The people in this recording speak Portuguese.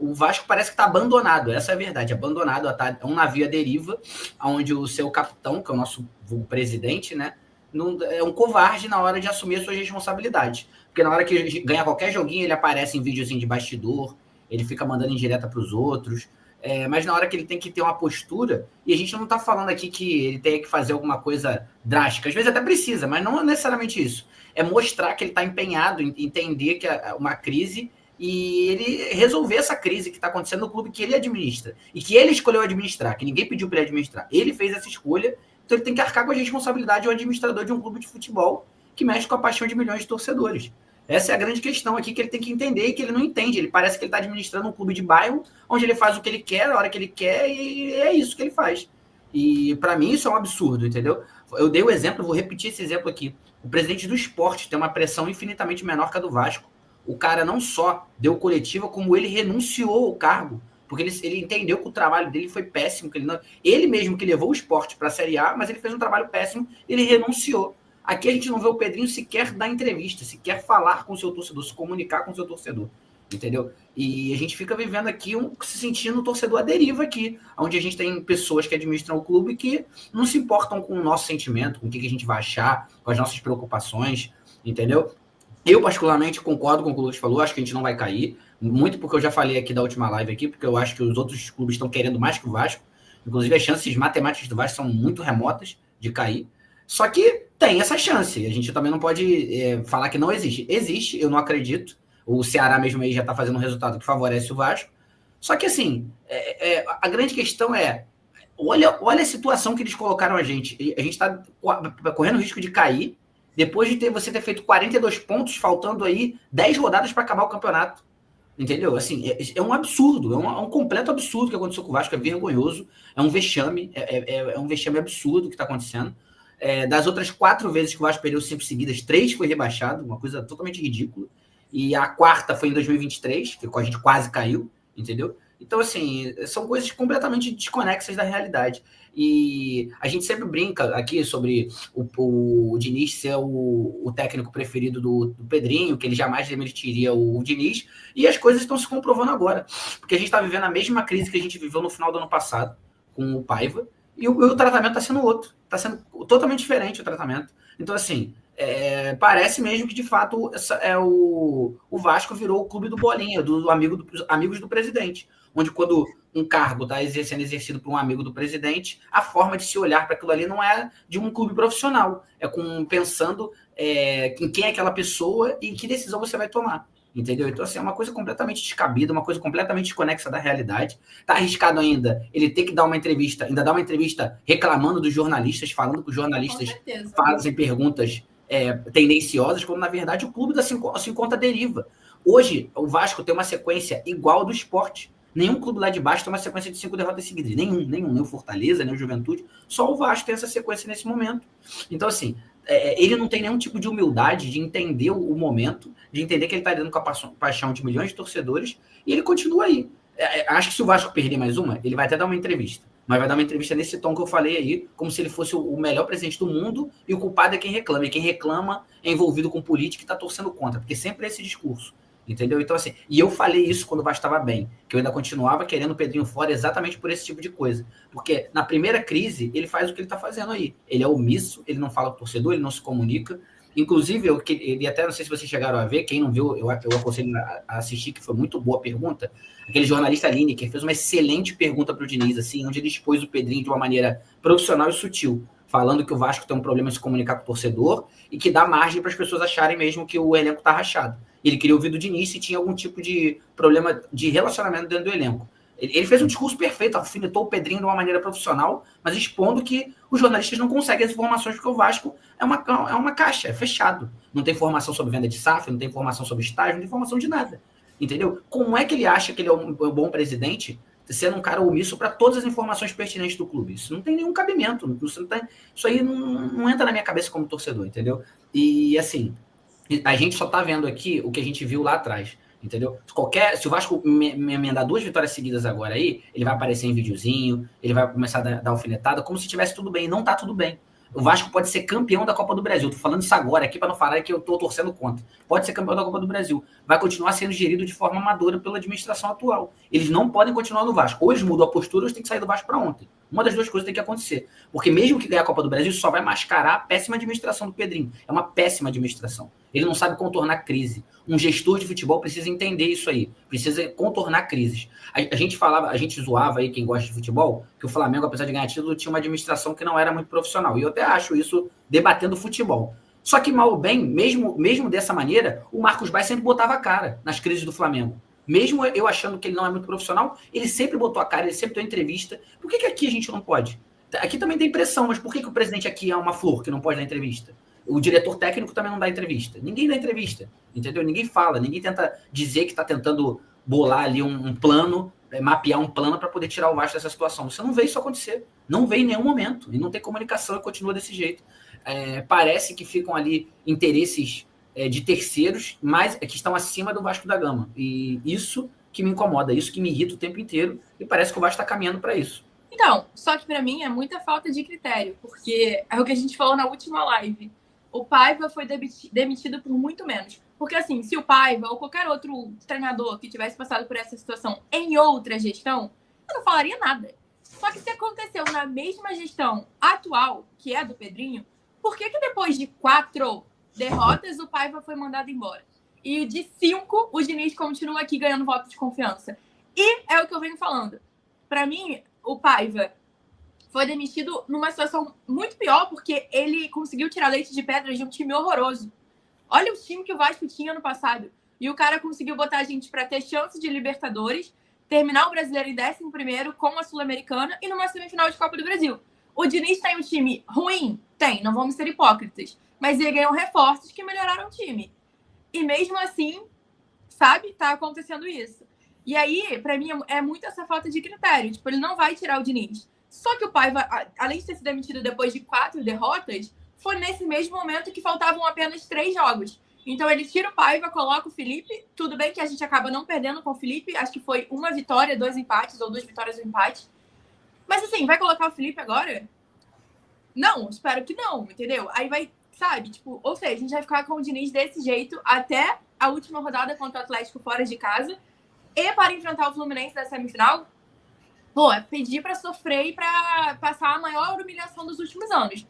o Vasco parece que está abandonado, essa é a verdade, abandonado, é um navio à deriva, onde o seu capitão, que é o nosso presidente, né, não, é um covarde na hora de assumir as suas responsabilidades. Porque na hora que ganha qualquer joguinho, ele aparece em videozinho de bastidor, ele fica mandando indireta para os outros, mas na hora que ele tem que ter uma postura, e a gente não está falando aqui que ele tenha que fazer alguma coisa drástica, às vezes até precisa, mas não é necessariamente isso. É mostrar que ele está empenhado em entender que é uma crise e ele resolver essa crise que está acontecendo no clube que ele administra e que ele escolheu administrar, que ninguém pediu para ele administrar. Ele fez essa escolha, então ele tem que arcar com a responsabilidade de um administrador de um clube de futebol que mexe com a paixão de milhões de torcedores. Essa é a grande questão aqui que ele tem que entender e que ele não entende. Ele parece que ele está administrando um clube de bairro onde ele faz o que ele quer, a hora que ele quer, e é isso que ele faz. E para mim isso é um absurdo, entendeu? Eu dei o exemplo, vou repetir esse exemplo aqui. O presidente do esporte tem uma pressão infinitamente menor que a do Vasco. O cara não só deu coletiva, como ele renunciou ao cargo, porque ele entendeu que o trabalho dele foi péssimo. Que ele mesmo que levou o esporte para a Série A, mas ele fez um trabalho péssimo, ele renunciou. Aqui a gente não vê o Pedrinho sequer dar entrevista, sequer falar com o seu torcedor, se comunicar com o seu torcedor, entendeu? E a gente fica vivendo aqui, se sentindo um torcedor à deriva aqui, onde a gente tem pessoas que administram o clube que não se importam com o nosso sentimento, com o que a gente vai achar, com as nossas preocupações, entendeu? Eu, particularmente, concordo com o que o Lucas falou, acho que a gente não vai cair, muito porque eu já falei aqui da última live aqui, porque eu acho que os outros clubes estão querendo mais que o Vasco, inclusive as chances matemáticas do Vasco são muito remotas de cair, só que tem essa chance, a gente também não pode falar que não existe. Existe, eu não acredito, o Ceará mesmo aí já está fazendo um resultado que favorece o Vasco, só que assim, a grande questão olha a situação que eles colocaram a gente está correndo o risco de cair, depois de você ter feito 42 pontos, faltando aí 10 rodadas para acabar o campeonato. Entendeu? Assim, é um absurdo, é um completo absurdo que aconteceu com o Vasco, é vergonhoso, é um vexame, é um vexame absurdo que está acontecendo. Das outras 4 vezes que o Vasco perdeu 5 seguidas, 3 foi rebaixado, uma coisa totalmente ridícula. E a quarta foi em 2023, que a gente quase caiu, entendeu? Então, assim, são coisas completamente desconexas da realidade. E a gente sempre brinca aqui sobre o Diniz ser o técnico preferido do Pedrinho, que ele jamais demitiria o Diniz, e as coisas estão se comprovando agora. Porque a gente está vivendo a mesma crise que a gente viveu no final do ano passado, com o Paiva, e o tratamento está sendo outro. Está sendo totalmente diferente o tratamento. Então, assim, parece mesmo que, de fato, o Vasco virou o clube do Bolinha, amigos do presidente. Onde, quando um cargo está sendo exercido por um amigo do presidente, a forma de se olhar para aquilo ali não é de um clube profissional. É pensando em quem é aquela pessoa e em que decisão você vai tomar. Entendeu? Então, assim, é uma coisa completamente descabida, uma coisa completamente desconexa da realidade. Tá arriscado ainda ele ter que dar uma entrevista, ainda dar uma entrevista reclamando dos jornalistas, falando que os jornalistas fazem perguntas tendenciosas, quando, na verdade, o clube se encontra à deriva. Hoje, o Vasco tem uma sequência igual ao do Sport. Nenhum clube lá de baixo tem uma sequência de 5 derrotas seguidas. Nenhum. Nem o Fortaleza, nem o Juventude. Só o Vasco tem essa sequência nesse momento. Então, assim, ele não tem nenhum tipo de humildade de entender o momento, de entender que ele está lidando com a paixão de milhões de torcedores, e ele continua aí. Acho que se o Vasco perder mais uma, ele vai até dar uma entrevista. Mas vai dar uma entrevista nesse tom que eu falei aí, como se ele fosse o melhor presidente do mundo, e o culpado é quem reclama. E quem reclama é envolvido com política e está torcendo contra, porque sempre é esse discurso. Entendeu? Então, assim, e eu falei isso quando o Vasco estava bem, que eu ainda continuava querendo o Pedrinho fora exatamente por esse tipo de coisa. Porque na primeira crise, ele faz o que ele está fazendo aí. Ele é omisso, ele não fala com o torcedor, ele não se comunica. Inclusive, ele até, não sei se vocês chegaram a ver, quem não viu, eu aconselho a assistir, que foi muito boa a pergunta. Aquele jornalista Lineker fez uma excelente pergunta para o Diniz, assim, onde ele expôs o Pedrinho de uma maneira profissional e sutil, falando que o Vasco tem um problema em se comunicar com o torcedor e que dá margem para as pessoas acharem mesmo que o elenco está rachado. Ele queria ouvir do Diniz se tinha algum tipo de problema de relacionamento dentro do elenco. Ele fez um discurso perfeito, alfinetou o Pedrinho de uma maneira profissional, mas expondo que os jornalistas não conseguem as informações porque o Vasco é uma caixa, é fechado. Não tem informação sobre venda de SAF, não tem informação sobre estágio, não tem informação de nada. Entendeu? Como é que ele acha que ele é um bom presidente, sendo um cara omisso para todas as informações pertinentes do clube? Isso não tem nenhum cabimento. Isso aí não entra na minha cabeça como torcedor, entendeu? E, assim, a gente só tá vendo aqui o que a gente viu lá atrás, entendeu? Se o Vasco me emendar 2 vitórias seguidas agora aí, ele vai aparecer em videozinho, ele vai começar a dar alfinetada, como se tivesse tudo bem. E não tá tudo bem. O Vasco pode ser campeão da Copa do Brasil. Tô falando isso agora aqui para não falar que eu tô torcendo contra. Pode ser campeão da Copa do Brasil. Vai continuar sendo gerido de forma amadora pela administração atual. Eles não podem continuar no Vasco. Ou eles mudam a postura, ou eles têm que sair do Vasco para ontem. Uma das duas coisas tem que acontecer. Porque mesmo que ganhar a Copa do Brasil, isso só vai mascarar a péssima administração do Pedrinho. É uma péssima administração. Ele não sabe contornar a crise. Um gestor de futebol precisa entender isso aí. Precisa contornar crises. A gente falava, a gente zoava aí, quem gosta de futebol, que o Flamengo, apesar de ganhar título, tinha uma administração que não era muito profissional. E eu até acho isso debatendo futebol. Só que, mal ou bem, mesmo dessa maneira, o Marcos Braz sempre botava a cara nas crises do Flamengo. Mesmo eu achando que ele não é muito profissional, ele sempre botou a cara, ele sempre deu entrevista. Por que aqui a gente não pode? Aqui também tem pressão, mas por que o presidente aqui é uma flor que não pode dar entrevista? O diretor técnico também não dá entrevista. Ninguém dá entrevista, entendeu? Ninguém fala, ninguém tenta dizer que está tentando bolar ali um plano, mapear um plano para poder tirar o Vasco dessa situação. Você não vê isso acontecer. Não vê em nenhum momento. E não tem comunicação e continua desse jeito. Parece que ficam ali interesses de terceiros, mas que estão acima do Vasco da Gama. E isso que me incomoda, isso que me irrita o tempo inteiro. E parece que o Vasco está caminhando para isso. Então, só que para mim é muita falta de critério, porque é o que a gente falou na última live. O Paiva foi demitido por muito menos. Porque, assim, se o Paiva ou qualquer outro treinador que tivesse passado por essa situação em outra gestão, eu não falaria nada. Só que se aconteceu na mesma gestão atual, que é a do Pedrinho, por que depois de 4 derrotas o Paiva foi mandado embora? E de 5, o Diniz continua aqui ganhando voto de confiança. E é o que eu venho falando. Para mim, o Paiva foi demitido numa situação muito pior, porque ele conseguiu tirar leite de pedra de um time horroroso. Olha o time que o Vasco tinha no passado. E o cara conseguiu botar a gente para ter chance de Libertadores, terminar o Brasileiro em 11º com a Sul-Americana e numa semifinal de Copa do Brasil. O Diniz tem um time ruim? Tem, não vamos ser hipócritas. Mas ele ganhou reforços que melhoraram o time. E mesmo assim, sabe, tá acontecendo isso. E aí, para mim, é muito essa falta de critério. Tipo, ele não vai tirar o Diniz. Só que o Paiva, além de ter sido demitido depois de 4 derrotas, foi nesse mesmo momento que faltavam apenas 3 jogos. Então ele tira o Paiva, coloca o Felipe. Tudo bem que a gente acaba não perdendo com o Felipe. Acho que foi 1 vitória, 2 empates, ou 2 vitórias e 1 empate. Mas assim, vai colocar o Felipe agora? Não, espero que não, entendeu? Aí vai, sabe, tipo, ou seja, a gente vai ficar com o Diniz desse jeito até a última rodada contra o Atlético fora de casa. E para enfrentar o Fluminense da semifinal, pô, é pedir para sofrer e para passar a maior humilhação dos últimos anos.